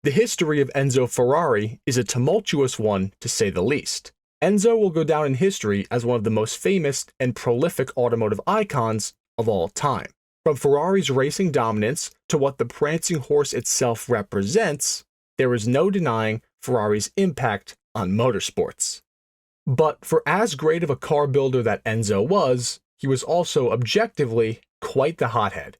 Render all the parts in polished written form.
The history of Enzo Ferrari is a tumultuous one, to say the least. Enzo will go down in history as one of the most famous and prolific automotive icons of all time. From Ferrari's racing dominance to what the prancing horse itself represents, there is no denying Ferrari's impact on motorsports. But for as great of a car builder that Enzo was, he was also objectively quite the hothead.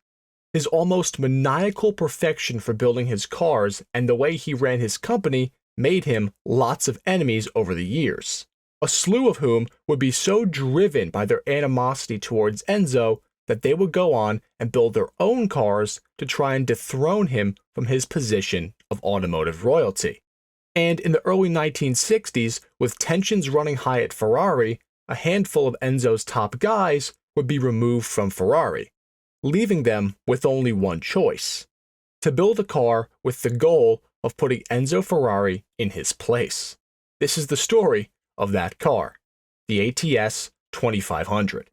His almost maniacal perfection for building his cars and the way he ran his company made him lots of enemies over the years, a slew of whom would be so driven by their animosity towards Enzo that they would go on and build their own cars to try and dethrone him from his position of automotive royalty. And in the early 1960s, with tensions running high at Ferrari, a handful of Enzo's top guys would be removed from Ferrari, leaving them with only one choice: to build a car with the goal of putting Enzo Ferrari in his place. This is the story of that car, the ATS 2500.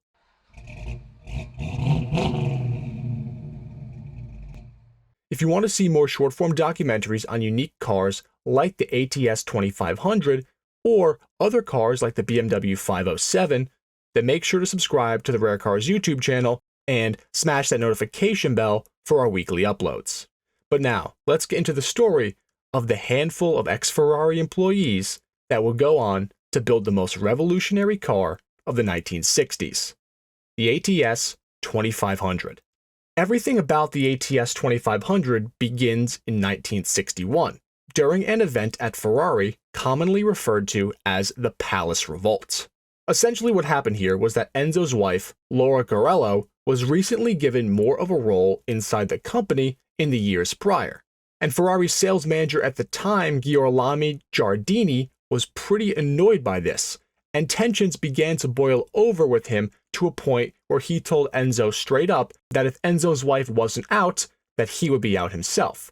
If you want to see more short-form documentaries on unique cars like the ATS 2500 or other cars like the BMW 507, then make sure to subscribe to the Rare Cars YouTube channel and smash that notification bell for our weekly uploads. But now, let's get into the story of the handful of ex-Ferrari employees that will go on to build the most revolutionary car of the 1960s, the ATS 2500. Everything about the ATS 2500 begins in 1961, during an event at Ferrari commonly referred to as the Palace Revolt. Essentially what happened here was that Enzo's wife, Laura Garello, was recently given more of a role inside the company in the years prior, and Ferrari's sales manager at the time, Girolamo Giardini, was pretty annoyed by this, and tensions began to boil over with him to a point where he told Enzo straight up that if Enzo's wife wasn't out, that he would be out himself.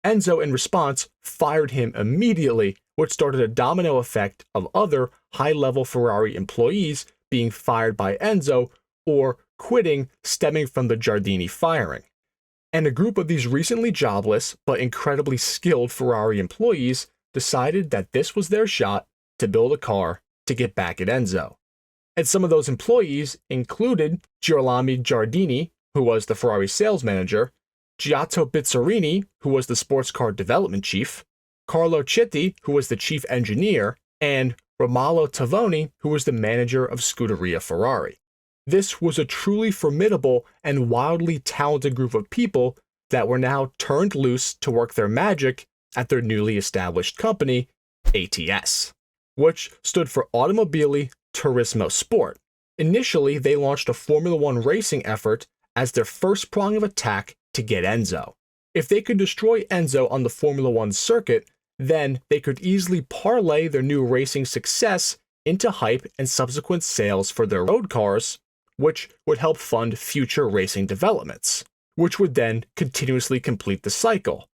Enzo, in response, fired him immediately, which started a domino effect of other high-level Ferrari employees being fired by Enzo or quitting stemming from the Giardini firing. And a group of these recently jobless but incredibly skilled Ferrari employees decided that this was their shot to build a car to get back at Enzo. And some of those employees included Girolamo Giardini, who was the Ferrari sales manager, Giotto Bizzarini, who was the sports car development chief, Carlo Chitti, who was the chief engineer, and Romolo Tavoni, who was the manager of Scuderia Ferrari. This was a truly formidable and wildly talented group of people that were now turned loose to work their magic at their newly established company, ATS, which stood for Automobili Turismo Sport. Initially, they launched a Formula One racing effort as their first prong of attack to get Enzo. If they could destroy Enzo on the Formula One circuit, then they could easily parlay their new racing success into hype and subsequent sales for their road cars, which would help fund future racing developments, which would then continuously complete the cycle.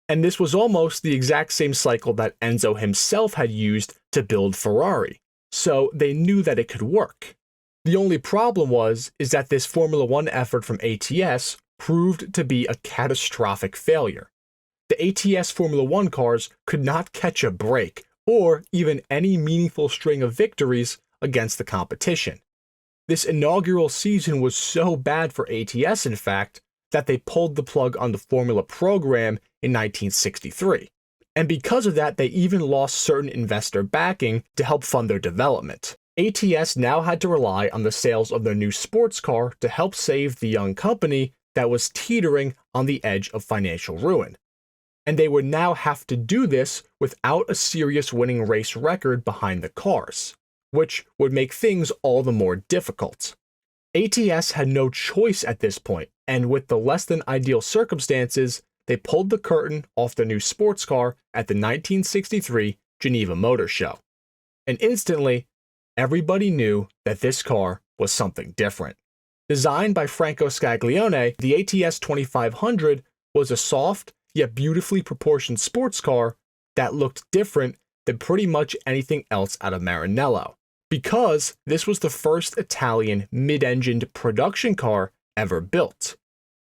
And this was almost the exact same cycle that Enzo himself had used to build Ferrari, so they knew that it could work. The only problem is that this Formula One effort from ATS proved to be a catastrophic failure. The ATS Formula One cars could not catch a break or even any meaningful string of victories against the competition. This inaugural season was so bad for ATS, in fact, that they pulled the plug on the Formula program in 1963. And because of that, they even lost certain investor backing to help fund their development. ATS now had to rely on the sales of their new sports car to help save the young company that was teetering on the edge of financial ruin. And they would now have to do this without a serious winning race record behind the cars, which would make things all the more difficult. ATS had no choice at this point, and with the less than ideal circumstances, they pulled the curtain off their new sports car at the 1963 Geneva Motor Show. And instantly, everybody knew that this car was something different. Designed by Franco Scaglione, the ATS 2500 was a soft yet beautifully proportioned sports car that looked different than pretty much anything else out of Maranello, because this was the first Italian mid-engined production car ever built,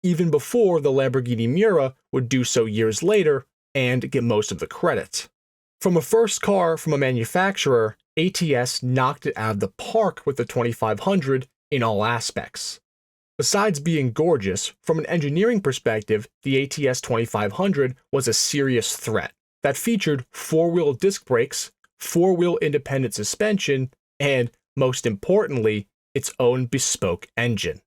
even before the Lamborghini Miura would do so years later and get most of the credit. From a first car from a manufacturer, ATS knocked it out of the park with the 2500 in all aspects. Besides being gorgeous, from an engineering perspective, the ATS 2500 was a serious threat that featured four-wheel disc brakes, four-wheel independent suspension, and, most importantly, its own bespoke engine.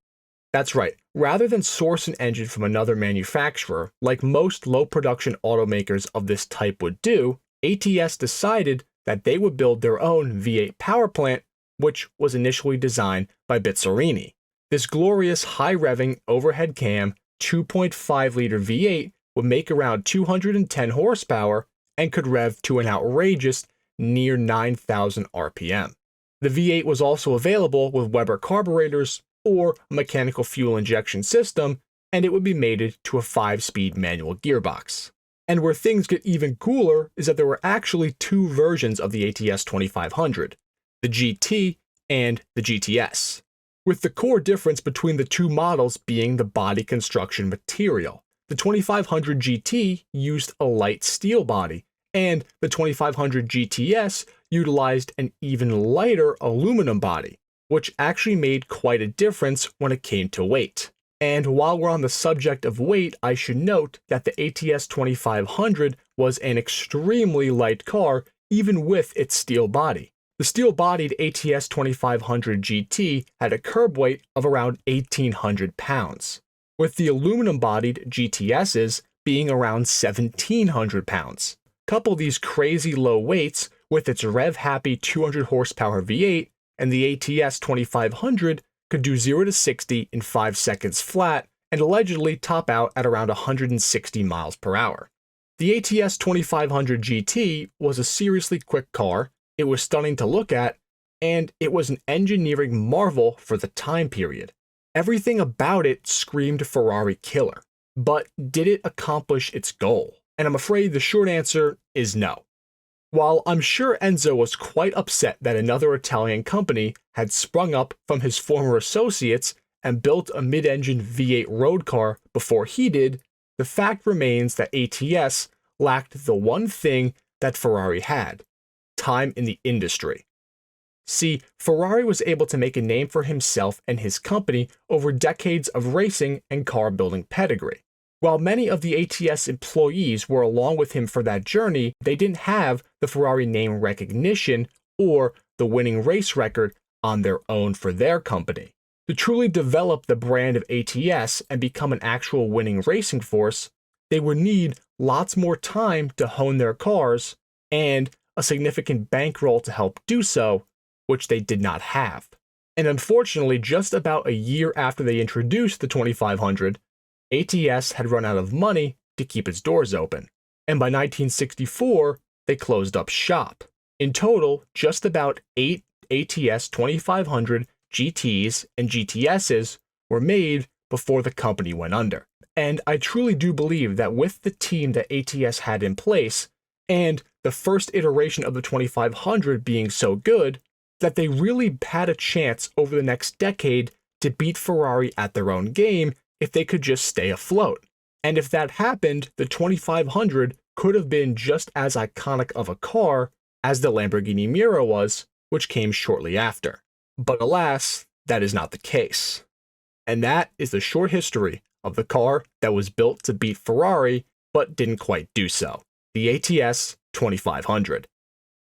That's right, rather than source an engine from another manufacturer, like most low-production automakers of this type would do, ATS decided that they would build their own V8 power plant, which was initially designed by Bizzarini. This glorious high-revving overhead cam 2.5-liter V8 would make around 210 horsepower and could rev to an outrageous near 9,000 RPM. The V8 was also available with Weber carburetors or a mechanical fuel injection system, and it would be mated to a 5-speed manual gearbox. And where things get even cooler is that there were actually two versions of the ATS 2500, the GT and the GTS, with the core difference between the two models being the body construction material. The 2500 GT used a light steel body, and the 2500 GTS utilized an even lighter aluminum body, which actually made quite a difference when it came to weight. And while we're on the subject of weight, I should note that the ATS 2500 was an extremely light car, even with its steel body. The steel-bodied ATS 2500 GT had a curb weight of around 1,800 pounds, with the aluminum-bodied GTSs being around 1,700 pounds. Couple these crazy low weights with its rev-happy 200 horsepower V8, and the ATS 2500 could do 0 to 60 in 5 seconds flat and allegedly top out at around 160 miles per hour. The ATS 2500 GT was a seriously quick car, it was stunning to look at, and it was an engineering marvel for the time period. Everything about it screamed Ferrari killer. But did it accomplish its goal? And I'm afraid the short answer is no. While I'm sure Enzo was quite upset that another Italian company had sprung up from his former associates and built a mid-engine V8 road car before he did, the fact remains that ATS lacked the one thing that Ferrari had: time in the industry. See, Ferrari was able to make a name for himself and his company over decades of racing and car building pedigree. While many of the ATS employees were along with him for that journey, they didn't have the Ferrari name recognition or the winning race record on their own for their company. To truly develop the brand of ATS and become an actual winning racing force, they would need lots more time to hone their cars and a significant bankroll to help do so, which they did not have. And unfortunately, just about a year after they introduced the 2500, ATS had run out of money to keep its doors open, and by 1964, they closed up shop. In total, just about 8 ATS 2500 GTs and GTSs were made before the company went under. And I truly do believe that with the team that ATS had in place, and the first iteration of the 2500 being so good, that they really had a chance over the next decade to beat Ferrari at their own game if they could just stay afloat. And if that happened, the 2500 could have been just as iconic of a car as the Lamborghini Miura was, which came shortly after. But alas, that is not the case. And that is the short history of the car that was built to beat Ferrari, but didn't quite do so, the ATS 2500.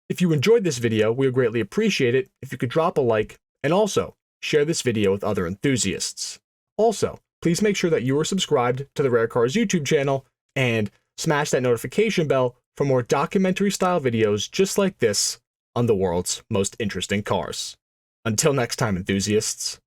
If you enjoyed this video, we would greatly appreciate it if you could drop a like, and also share this video with other enthusiasts. Also, please make sure that you are subscribed to the Rare Cars YouTube channel and smash that notification bell for more documentary-style videos just like this on the world's most interesting cars. Until next time, enthusiasts.